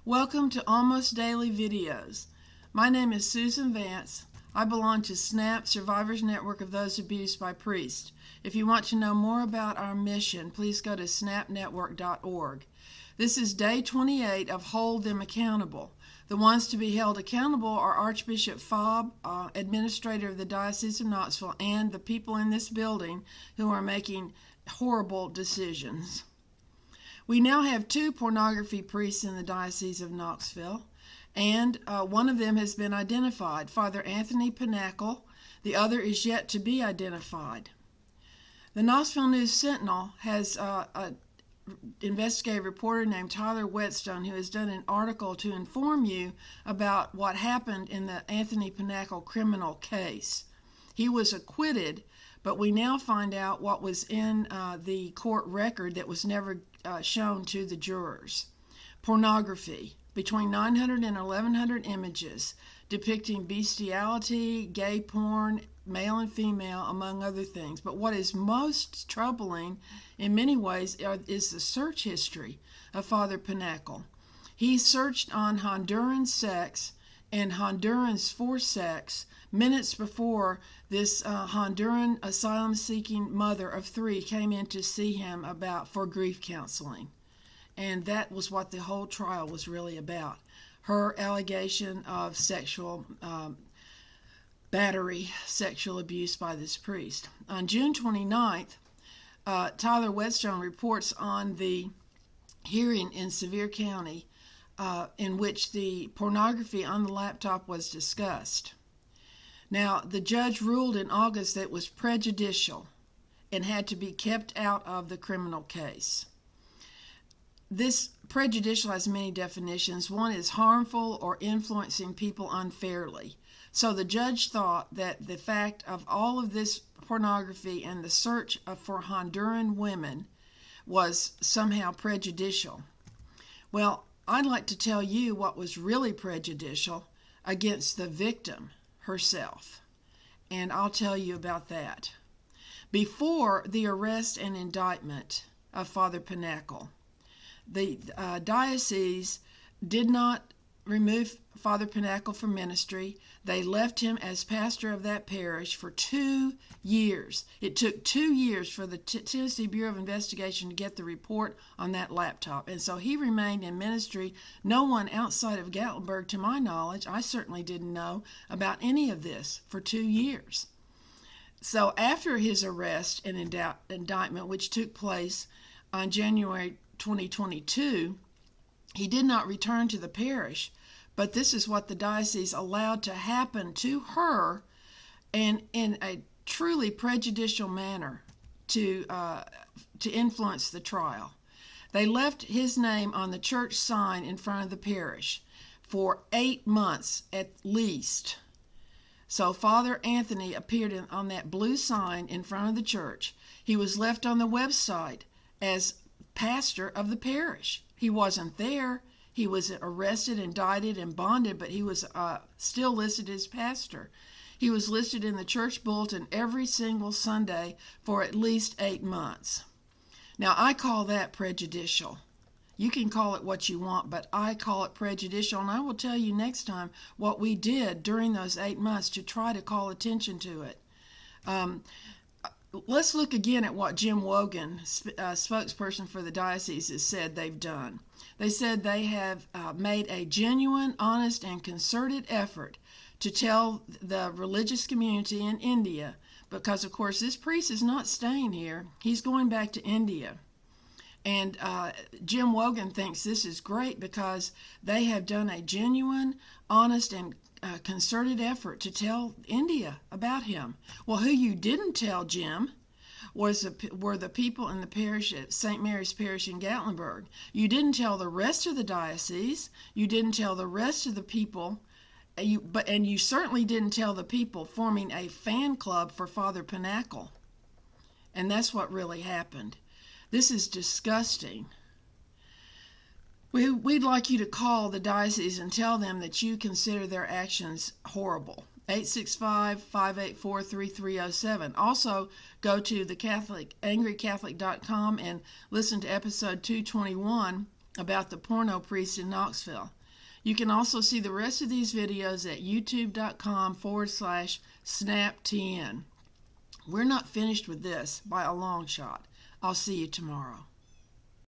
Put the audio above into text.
Welcome to Almost Daily Videos. My name is Susan Vance. I belong to SNAP, Survivors Network of Those Abused by Priests. If you want to know more about our mission, please go to snapnetwork.org. This is day 28 of Hold Them Accountable. The ones to be held accountable are Archbishop Fobb, administrator of the Diocese of Knoxville, and the people in this building who are making horrible decisions. We now have 2 pornography priests in the Diocese of Knoxville, and one of them has been identified, Father Antony Punnackal. The other is yet to be identified. The Knoxville News Sentinel has an investigative reporter named Tyler Whetstone who has done an article to inform you about what happened in the Antony Punnackal criminal case. He was acquitted, but we now find out what was in the court record that was never shown to the jurors. Pornography, between 900 and 1100 images depicting bestiality, gay porn, male and female, among other things. But what is most troubling in many ways is the search history of Father Punnackal. He searched on Honduran sex and Hondurans for sex minutes before this Honduran asylum-seeking mother of 3 came in to see him for grief counseling. And that was what the whole trial was really about. Her allegation of sexual battery, sexual abuse by this priest. On June 29th, Tyler Whetstone reports on the hearing in Sevier County in which the pornography on the laptop was discussed. Now, the judge ruled in August that it was prejudicial and had to be kept out of the criminal case. This prejudicial has many definitions. One is harmful or influencing people unfairly. So the judge thought that the fact of all of this pornography and the search for Honduran women was somehow prejudicial. Well, I'd like to tell you what was really prejudicial against the victim herself, and I'll tell you about that. Before the arrest and indictment of Father Punnackal, the diocese did not remove Father Punnackal from ministry. They left him as pastor of that parish for 2 years. It took 2 years for the Tennessee Bureau of Investigation to get the report on that laptop. And so he remained in ministry. No one outside of Gatlinburg, to my knowledge, I certainly didn't know about any of this for 2 years. So after his arrest and indictment, which took place on January 2022, he did not return to the parish, but this is what the diocese allowed to happen to her, and in a truly prejudicial manner to influence the trial. They left his name on the church sign in front of the parish for 8 months at least. So Father Anthony appeared on that blue sign in front of the church. He was left on the website as pastor of the parish. He wasn't there. He was arrested, indicted, and bonded, but he was still listed as pastor. He was listed in the church bulletin every single Sunday for at least 8 months. Now, I call that prejudicial. You can call it what you want, but I call it prejudicial, and I will tell you next time what we did during those 8 months to try to call attention to it. Let's look again at what Jim Wogan, spokesperson for the diocese, has said they've done. They said they have made a genuine, honest, and concerted effort to tell the religious community in India, because, of course, this priest is not staying here. He's going back to India. And Jim Wogan thinks this is great because they have done a genuine, honest, and concerted effort to tell India about him. Well, who you didn't tell, Jim, were the people in the parish at St. Mary's Parish in Gatlinburg. You didn't tell the rest of the diocese. You didn't tell the rest of the people. And you certainly didn't tell the people forming a fan club for Father Punnackal. And that's what really happened. This is disgusting. We'd like you to call the diocese and tell them that you consider their actions horrible. 865-584-3307. Also, go to angrycatholic.com and listen to episode 221 about the porno priest in Knoxville. You can also see the rest of these videos at youtube.com/snaptn. We're not finished with this by a long shot. I'll see you tomorrow.